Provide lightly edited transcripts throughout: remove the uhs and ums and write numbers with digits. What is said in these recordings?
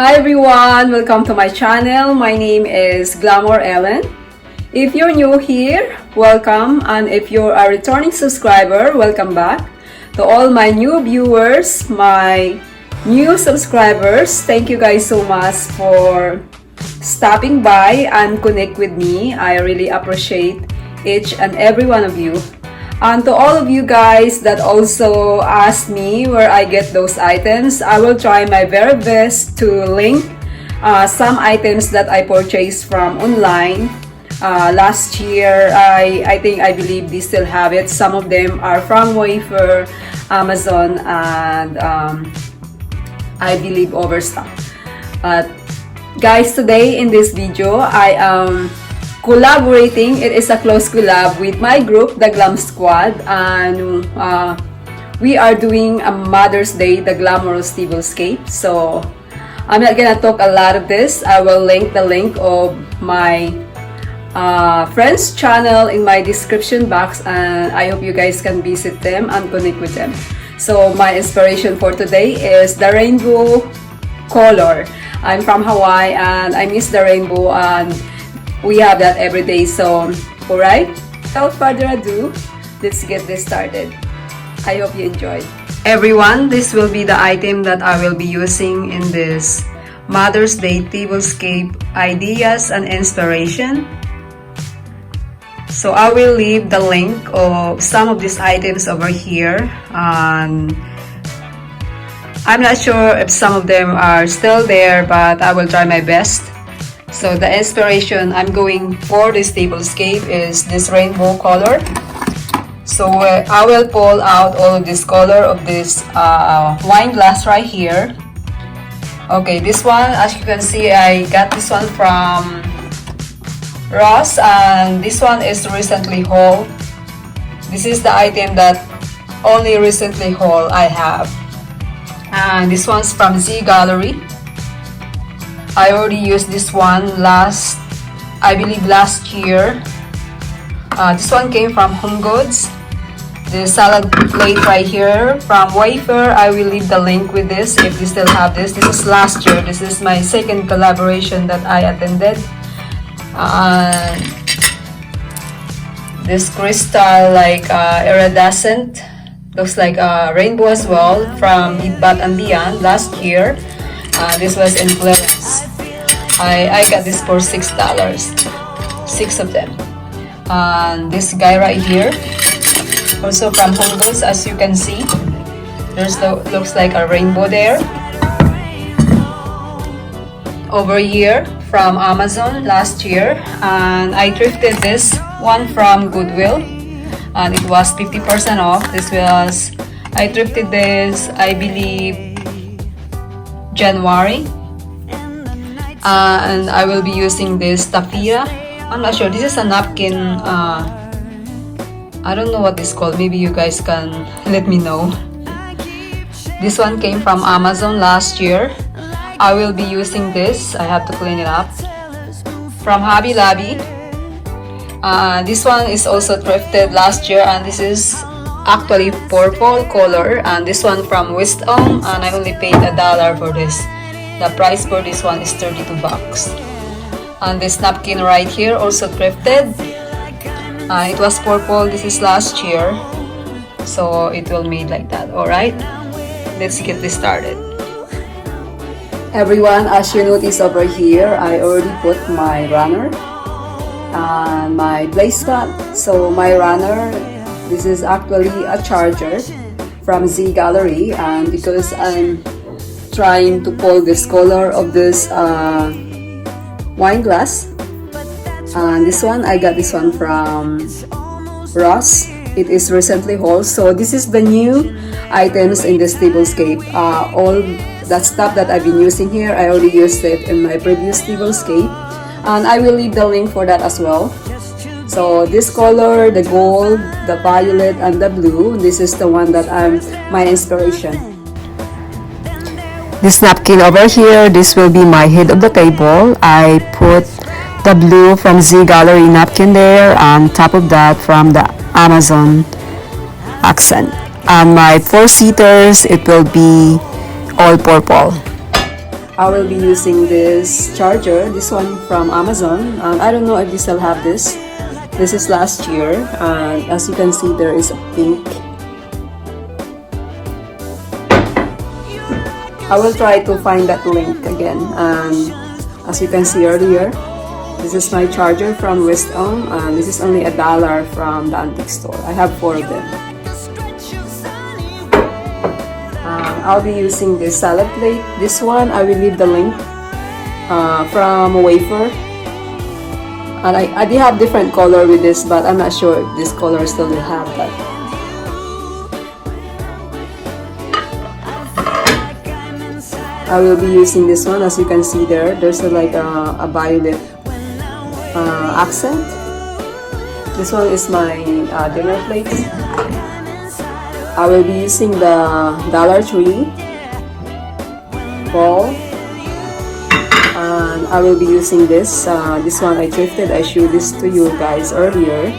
Hi everyone! Welcome to my channel. My name is Glamour Ellen. If you're new here, welcome, and if you're a returning subscriber, welcome back. To all my new viewers, my new subscribers, thank you guys so much for stopping by and connect with me. I really appreciate each and every one of you. And to all of you guys that also asked me where I get those items, I will try my very best to link some items that I purchased from online. Last year, I believe they still have it. Some of them are from Wayfair, Amazon, and I believe Overstock. But guys, today in this video, I am collaborating. It is a close collab with my group, the Glamsquad, and we are doing a Mothersday, the Glamorous Tablescape. So I'm not gonna talk a lot of this. I will link the link of my friends' channel in my description box, and I hope you guys can visit them and connect with them. So my inspiration for today is the rainbow color. I'm from Hawaii and I miss the rainbow, and we have that every day. So alright, without further ado, let's get this started. I hope you enjoy. Everyone, this will be the item that I will be using in this Mother's Day Tablescape ideas and inspiration. So I will leave the link of some of these items over here. I'm not sure if some of them are still there, but I will try my best. So the inspiration I'm going for this tablescape is this rainbow color. So I will pull out all of this color of this wine glass right here. Okay, this one, as you can see, I got this one from Ross, and this one is recently haul. This is the item that only recently haul I have. And this one's from Z Gallery. I already used this one I believe last year. This one came from Home Goods. The salad plate right here from Wayfair. I will leave the link with this if you still have this. This is last year. This is my second collaboration that I attended. This crystal like iridescent, looks like a rainbow as well, from Bed Bath & Beyond last year. This was in clearance. I got this for $6, 6 of them. This guy right here, also from Home Goods, as you can see. There's looks like a rainbow there. Over here from Amazon last year, and I thrifted this one from Goodwill, and it was 50% off. I thrifted this, I believe, January, and I will be using this taffia. I'm not sure, this is a napkin. I don't know what this is called. Maybe you guys can let me know. This one came from Amazon last year. I will be using this. I have to clean it up. From Hobby Lobby. This one is also thrifted last year, and this is actually purple color. And this one from Wisdom, and I only paid $1 for this. The price for this one is 32 bucks. And this napkin right here, also thrifted. It was purple. This is last year, so it will made like that. Alright, let's get this started. Everyone, as you notice over here, I already put my runner and my placemat. So my runner, this is actually a charger from Z Gallery, and because I'm trying to pull this color of this wine glass, and this one, I got this one from Ross. It is recently hauled. So this is the new items in this tablescape. All that stuff that I've been using here, I already used it in my previous tablescape, and I will leave the link for that as well. So this color, the gold, the violet, and the blue, this is the one that my inspiration. This napkin over here, this will be my head of the table. I put the blue from Z Gallery napkin there, on top of that from the Amazon accent. And my 4-seaters, it will be all purple. I will be using this charger, this one from Amazon. I don't know if they still have this. This is last year, and as you can see, there is a pink. I will try to find that link again. And as you can see earlier, this is my charger from West Elm, and this is only $1 from the antique store. I have 4 of them. I'll be using this salad plate. This one, I will leave the link from Wafer. And I did have different color with this, but I'm not sure if this color still will have that. I will be using this one. As you can see there, there's a violet accent. This one is my dinner plate. I will be using the Dollar Tree ball, and I will be using this. This one I thrifted. I showed this to you guys earlier.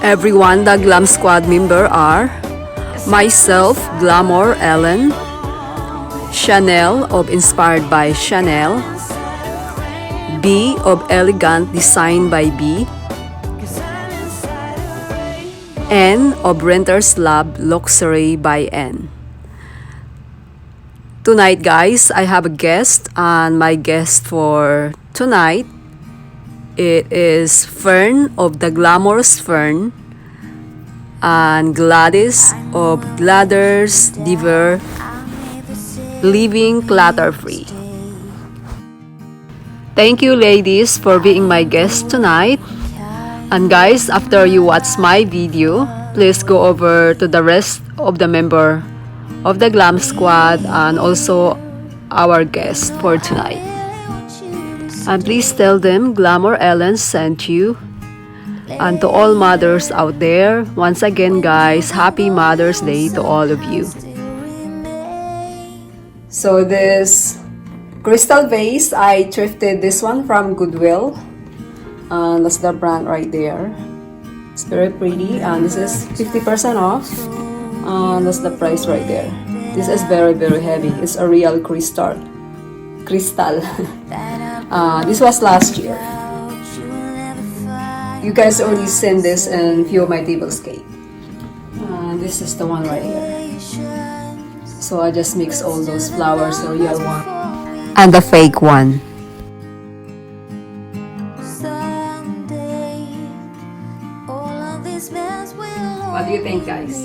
Everyone, the Glam Squad member are myself, Glamour Ellen, Chanel of Inspired by Chanel, B of Elegant Designed by B, N of Renter's Lab Luxury by N. Tonight, guys, I have a guest, and my guest for tonight, it is Ferne of the Glamorous Ferne and Gladys of Gladys Dibere Living Clutterfree. Thank you, ladies, for being my guest tonight. And guys, after you watch my video, please go over to the rest of the member of the Glam Squad and also our guest for tonight. And please tell them Glamour Ellen sent you. And to all mothers out there, once again, guys, happy Mother's Day to all of you. So this crystal vase, I thrifted this one from Goodwill. That's the brand right there. It's very pretty, and this is 50% off. That's the price right there. This is very, very heavy. It's a real crystal. This was last year. You guys already seen this in few of my Tablescape. This is the one right here. So I just mix all those flowers, the real one and the fake one. What do you think, guys?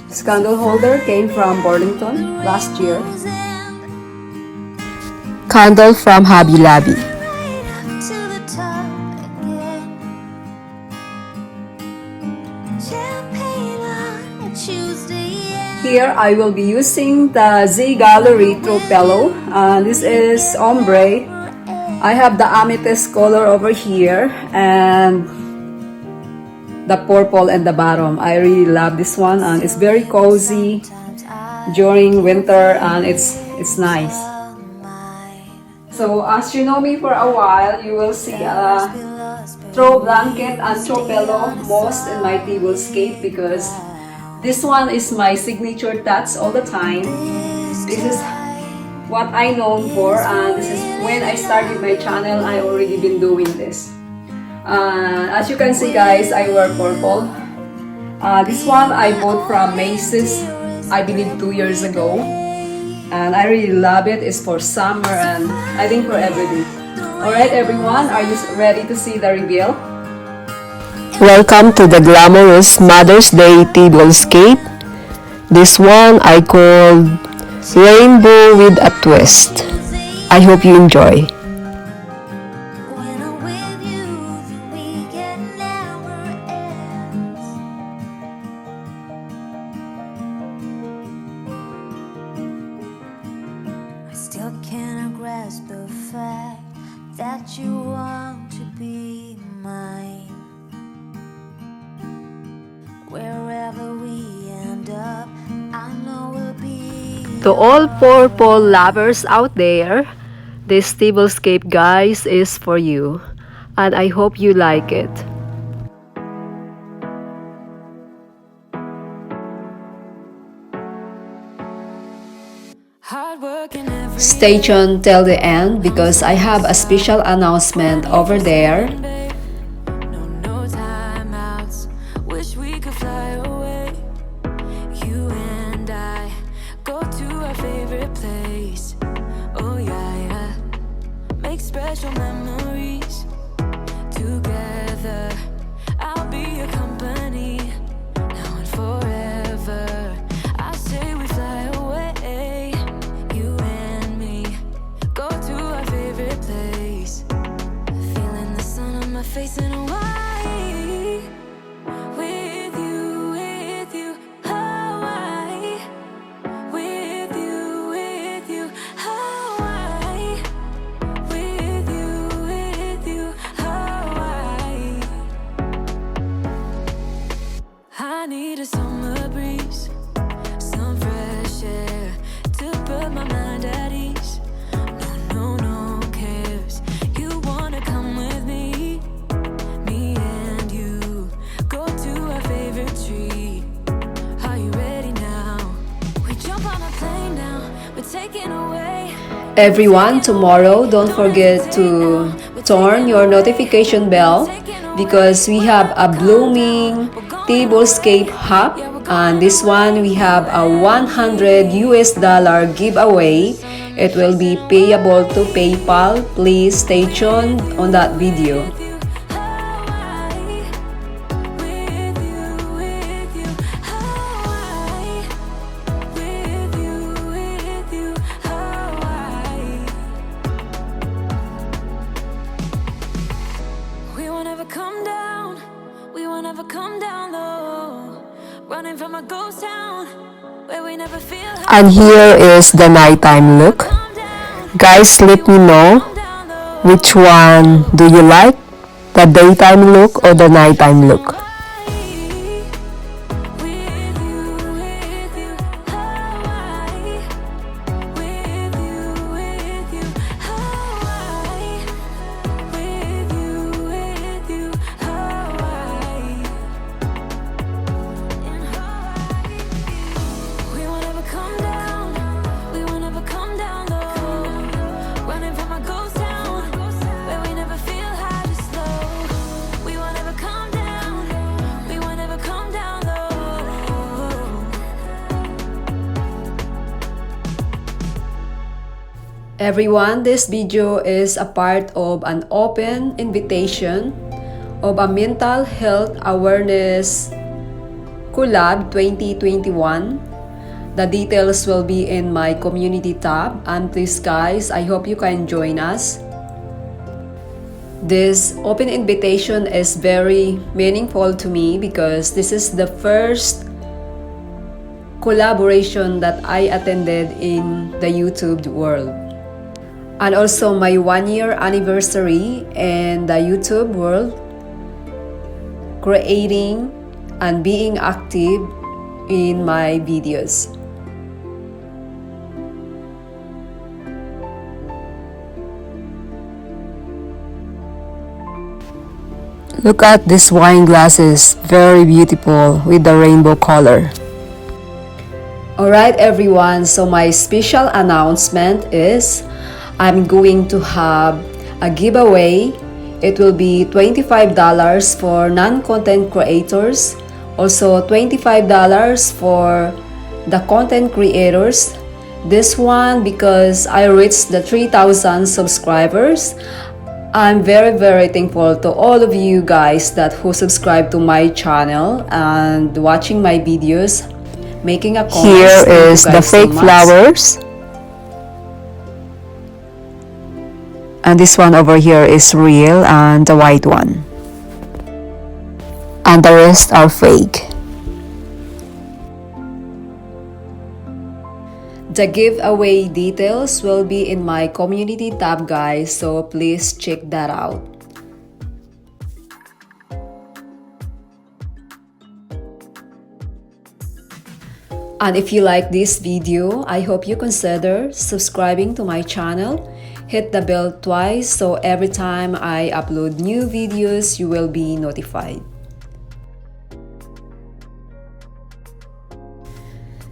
This candle holder came from Burlington last year. Candle from Hobby Lobby. Here I will be using the Z Gallery Throw Pillow. This is ombre. I have the amethyst color over here and the purple and the bottom. I really love this one, and it's very cozy during winter, and it's nice. So as you know me for a while, you will see a throw blanket and throw pillow most in my Tablescape, because this one is my signature touch all the time. This is what I known for, and this is when I started my channel. I already been doing this. As you can see, guys, I wear purple. This one I bought from Macy's, I believe 2 years ago, and I really love it. It's for summer and I think for every day. Alright everyone, are you ready to see the reveal? Welcome to the Glamorous Mother's Day Tablescape. This one I called Rainbow with a Twist. I hope you enjoy. I still cannot grasp the fact that you want to be mine. Wherever we end up, I know we'll be. To all purple lovers out there, This tablescape, guys, is for you, and I hope you like it. Stay tuned till the end because I have a special announcement over there. No timeouts. Wish we could fly away. You and I go to our favorite place. Oh yeah. Make special memories together. I'll be your company now and forever. I say we fly away. You and me go to our favorite place. Feeling the sun on my face in Hawaii. With you, Hawaii. With you, Hawaii. With you, Hawaii. I need a summer breeze, some fresh air to put my mind at ease. No cares. You wanna come with me? Me and you go to our favorite tree. Are you ready now? We jump on a plane now. We're taking away. Everyone, tomorrow don't forget to turn your notification bell because we have a blooming tablescape hub, and this one we have a $100 giveaway. It will be payable to PayPal. Please stay tuned on that video. Hawaii. With you, Hawaii. With you, Hawaii. We won't ever come down. We won't ever come down low. Running from a ghost town where we never feel high. And here is the nighttime look. Come down. Guys, let me know Come down low. which one do you like, the daytime look or the nighttime look. Hawaii. With you, Hawaii. With you, Hawaii. With you, Hawaii. In Hawaii. We won't ever come down. We won't ever come down low. Running from a ghost town where we never feel high, just low. We won't ever come down. We won't ever come down low. Everyone, this video is a part of an open invitation of a mental health awareness collab 2021. The details will be in my community tab, and please guys, I hope you can join us. This open invitation is very meaningful to me because this is the first collaboration that I attended in the YouTube world. And also my 1-year anniversary in the YouTube world, creating and being active in my videos. Look at these wine glasses, very beautiful with the rainbow color. Alright everyone, so my special announcement is I'm going to have a giveaway. It will be $25 for non-content creators, also $25 for the content creators. This one because I reached the 3,000 subscribers. I'm very thankful to all of you guys that who subscribe to my channel and watching my videos, making a comment. Here Thank you is the guys so fake much. flowers. And this one over here is real, and the white one. And the rest are fake. The giveaway details will be in my community tab guys, so please check that out. And if you like this video, I hope you consider subscribing to my channel. Hit the bell twice so every time I upload new videos, you will be notified.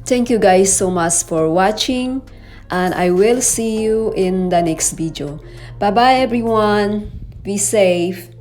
Thank you guys so much for watching, and I will see you in the next video. Bye bye everyone. Be safe.